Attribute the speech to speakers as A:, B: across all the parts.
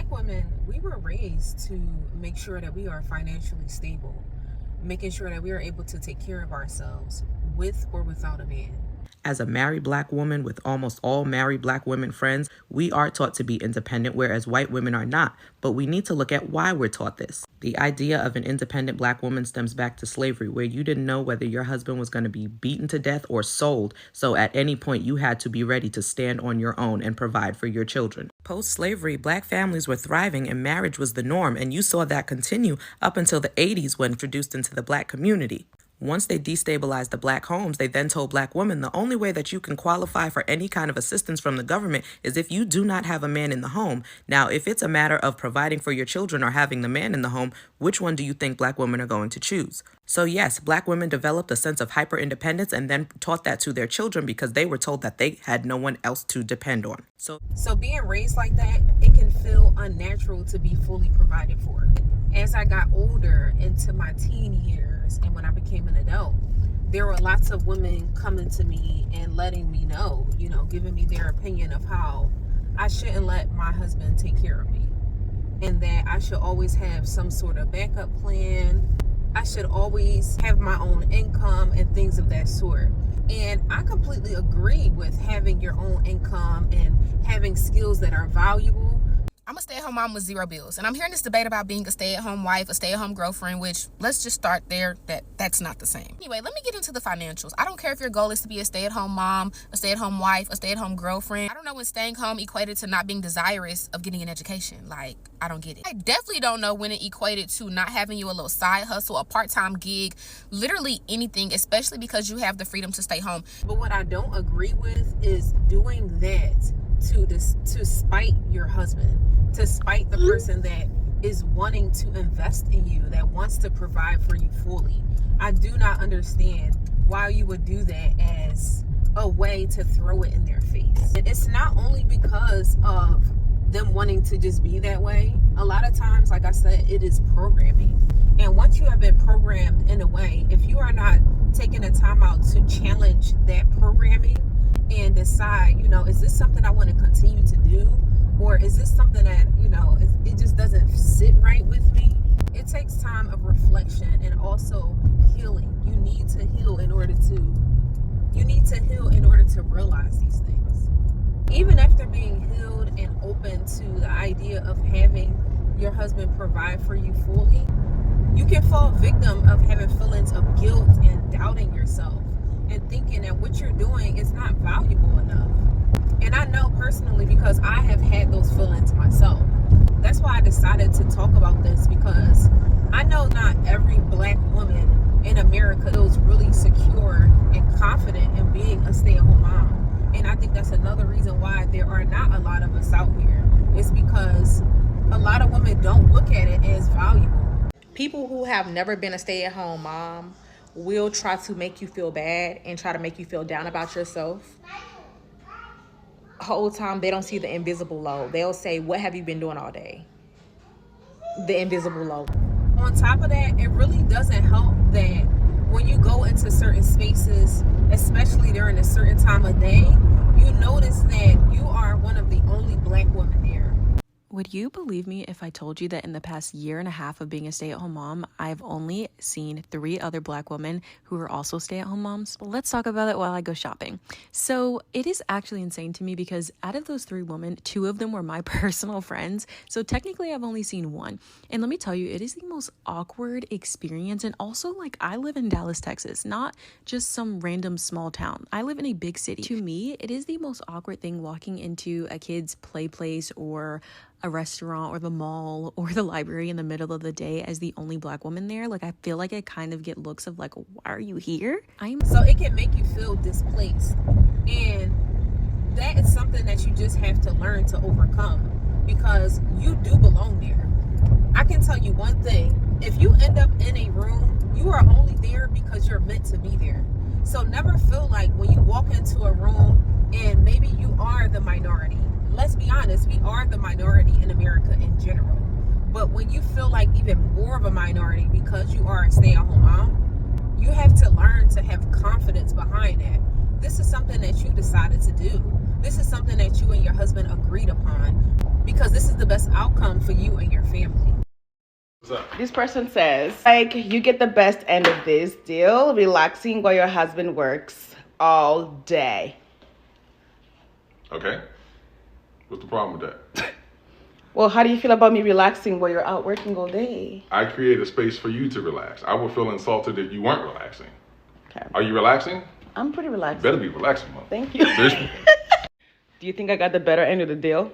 A: Black women, we were raised to make sure that we are financially stable, making sure that we are able to take care of ourselves with or without a man.
B: As a married Black woman with almost all married Black women friends, we are taught to be independent, whereas white women are not. But we need to look at why we're taught this. The idea of an independent Black woman stems back to slavery, where you didn't know whether your husband was going to be beaten to death or sold. So at any point, you had to be ready to stand on your own and provide for your children. Post-slavery, Black families were thriving and marriage was the norm, and you saw that continue up until the 80s when introduced into the Black community. Once they destabilized the Black homes, they then told Black women the only way that you can qualify for any kind of assistance from the government is if you do not have a man in the home. Now, if it's a matter of providing for your children or having the man in the home, which one do you think Black women are going to choose? So yes, Black women developed a sense of hyper-independence and then taught that to their children because they were told that they had no one else to depend on.
A: So being raised like that, it can feel unnatural to be fully provided for. As I got older into my teen years and when I became an adult, there were lots of women coming to me and letting me know, giving me their opinion of how I shouldn't let my husband take care of me and that I should always have some sort of backup plan. I should always have my own income and things of that sort. And I completely agree with having your own income and having skills that are valuable.
C: I'm a stay-at-home mom with 0 bills, and I'm hearing this debate about being a stay-at-home wife, a stay-at-home girlfriend, which, let's just start there, that's not the same. Anyway, let me get into the financials. I don't care if your goal is to be a stay-at-home mom, a stay-at-home wife, a stay-at-home girlfriend. I don't know when staying home equated to not being desirous of getting an education. I don't get it. I definitely don't know when it equated to not having you a little side hustle, a part-time gig, literally anything, especially because you have the freedom to stay home.
A: But what I don't agree with is doing that to spite your husband, to spite the person that is wanting to invest in you, that wants to provide for you fully. I do not understand why you would do that as a way to throw it in their face. And it's not only because of them wanting to just be that way. A lot of times, like I said, it is programming. And once you have been programmed in a way, if you are not taking the time out to challenge that programming and decide, is this something I want to continue to do? Or is this something that, it just doesn't sit right with me? It takes time of reflection and also healing. You need to heal in order to realize these things. Even after being healed and open to the idea of having your husband provide for you fully, you can fall victim of having feelings of guilt and doubting yourself and thinking that what you're doing is not valuable enough. And I know personally because I have had those feelings myself. That's why I decided to talk about this, because I know not every Black woman in America feels really secure and confident in being a stay-at-home mom. And I think that's another reason why there are not a lot of us out here. It's because a lot of women don't look at it as valuable.
D: People who have never been a stay-at-home mom will try to make you feel bad and try to make you feel down about yourself. Whole time they don't see the invisible load. They'll say, what have you been doing all day? The invisible load.
A: On top of that, it really doesn't help that when you go into certain spaces, especially during a certain time of day, you notice that you are one of the only Black women there.
E: Would you believe me if I told you that in the past year and a half of being a stay-at-home mom, I've only seen 3 other Black women who are also stay-at-home moms? Let's talk about it while I go shopping. So it is actually insane to me because out of those 3 women, 2 of them were my personal friends. So technically I've only seen 1. And let me tell you, it is the most awkward experience. And also, I live in Dallas, Texas, not just some random small town. I live in a big city. To me, it is the most awkward thing walking into a kid's play place or a restaurant or the mall or the library in the middle of the day as the only Black woman there. I feel like I kind of get looks of why are you here?
A: So it can make you feel displaced, and that is something that you just have to learn to overcome, because you do belong there. I can tell you one thing: if you end up in a room, you are only there because you're meant to be there. So never feel like when you walk into a room and maybe you are the minority. Let's be honest, we are the minority in America in general. But when you feel like even more of a minority because you are a stay-at-home mom, you have to learn to have confidence behind that. This is something that you decided to do. This is something that you and your husband agreed upon. because this is the best outcome for you and your family.
F: This person says, like, you get the best end of this deal, relaxing while your husband works all day.
G: Okay. What's the problem with that?
F: Well, how do you feel about me relaxing while you're out working all day?
G: I create a space for you to relax. I would feel insulted if you weren't relaxing.
F: Okay.
G: Are you relaxing?
F: I'm pretty relaxed.
G: You better be relaxing, Mom.
F: Thank you.
G: Seriously.
F: Do you think I got the better end of the deal?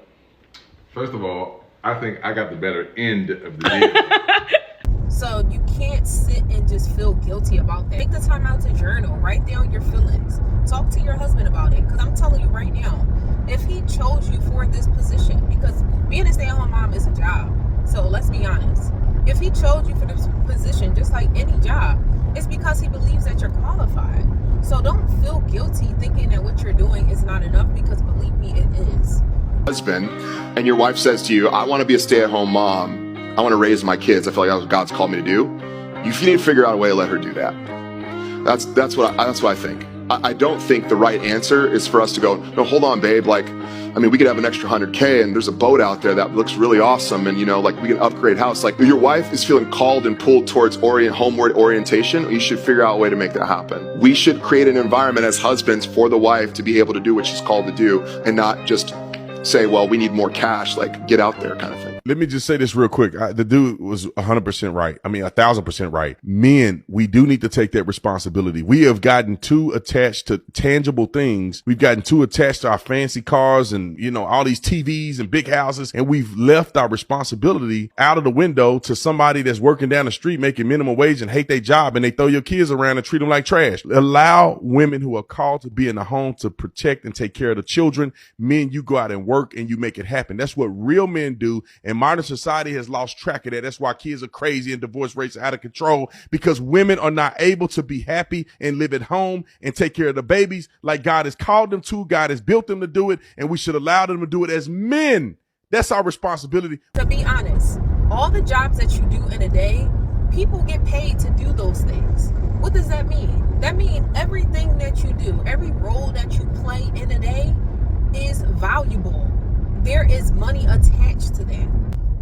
G: First of all, I think I got the better end of the deal.
A: So you can't sit and just feel guilty about that. Take the time out to journal, write down your feelings, talk to your husband about it. Because I'm telling you right now, if he chose you for this position, because being a stay-at-home mom is a job. So let's be honest. If he chose you for this position, just like any job, it's because he believes that you're qualified. So don't feel guilty thinking that what you're doing is not enough, because believe me, it is.
H: Husband, and your wife says to you, I want to be a stay-at-home mom. I want to raise my kids. I feel like that's what God's called me to do. You need to figure out a way to let her do that. That's what I think. I don't think the right answer is for us to go, no, hold on, babe. Like, I mean, we could have an extra $100K and there's a boat out there that looks really awesome. And, you know, like we can upgrade house. Like your wife is feeling called and pulled towards homeward orientation. You should figure out a way to make that happen. We should create an environment as husbands for the wife to be able to do what she's called to do and not just say, well, we need more cash, like get out there kind of thing.
I: Let me just say this real quick. The dude was 100% right. I mean, 1,000% right. Men, we do need to take that responsibility. We have gotten too attached to tangible things. We've gotten too attached to our fancy cars and, you know, all these TVs and big houses. And we've left our responsibility out of the window to somebody that's working down the street making minimum wage and hate their job, and they throw your kids around and treat them like trash. Allow women who are called to be in the home to protect and take care of the children. Men, you go out and work and you make it happen. That's what real men do. And modern society has lost track of that. That's why kids are crazy and divorce rates are out of control, because women are not able to be happy and live at home and take care of the babies like God has called them to. God has built them to do it, and we should allow them to do it as men. That's our responsibility.
A: To be honest, all the jobs that you do in a day, people get paid to do those things. What does that mean? That means everything that you do, every role that you play in a day is valuable. There is money attached to that.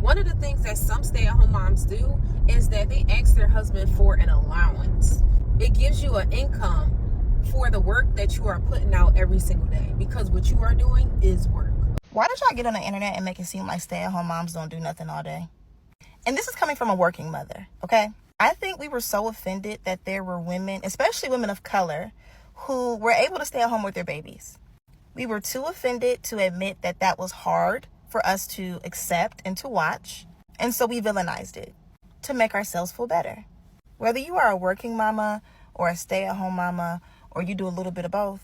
A: One of the things that some stay-at-home moms do is that they ask their husband for an allowance. It gives you an income for the work that you are putting out every single day, because what you are doing is work.
J: Why did y'all get on the internet and make it seem like stay-at-home moms don't do nothing all day? And this is coming from a working mother, okay? I think we were so offended that there were women, especially women of color, who were able to stay at home with their babies. We were too offended to admit that that was hard for us to accept and to watch. And so we villainized it to make ourselves feel better. Whether you are a working mama or a stay-at-home mama, or you do a little bit of both,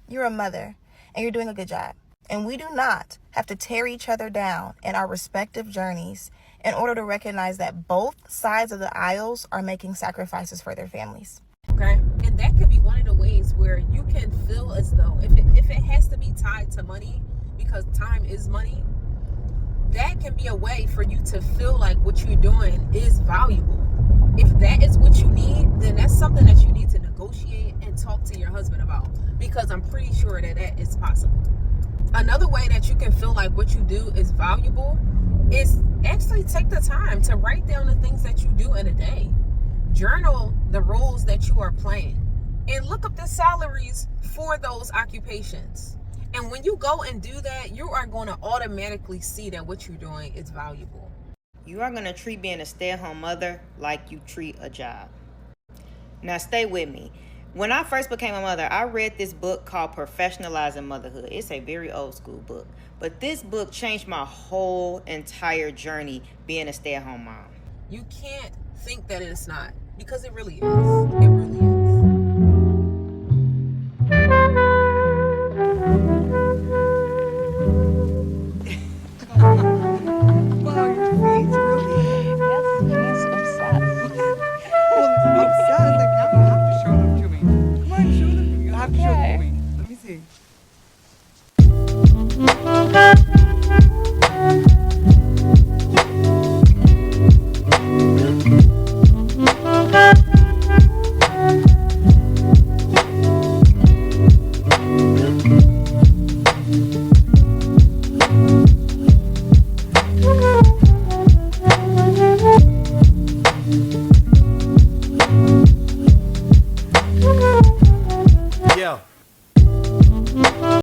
J: you're a mother and you're doing a good job. And we do not have to tear each other down in our respective journeys in order to recognize that both sides of the aisles are making sacrifices for their families.
A: Okay, and that could be one of the ways where you can feel as though if it has to be tied to money, because time is money, that can be a way for you to feel like what you're doing is valuable. If that is what you need, then that's something that you need to negotiate and talk to your husband about, because I'm pretty sure that that is possible. Another way that you can feel like what you do is valuable is actually take the time to write down the things that you do in a day. Journal the roles that you are playing and look up the salaries for those occupations. And when you go and do that, you are going to automatically see that what you're doing is valuable.
K: You are going to treat being a stay-at-home mother like you treat a job. Now stay with me. When I first became a mother, I read this book called Professionalizing Motherhood. It's a very old school book, but this book changed my whole entire journey being a stay-at-home mom.
A: You can't think that it's not, because it really is. It really is.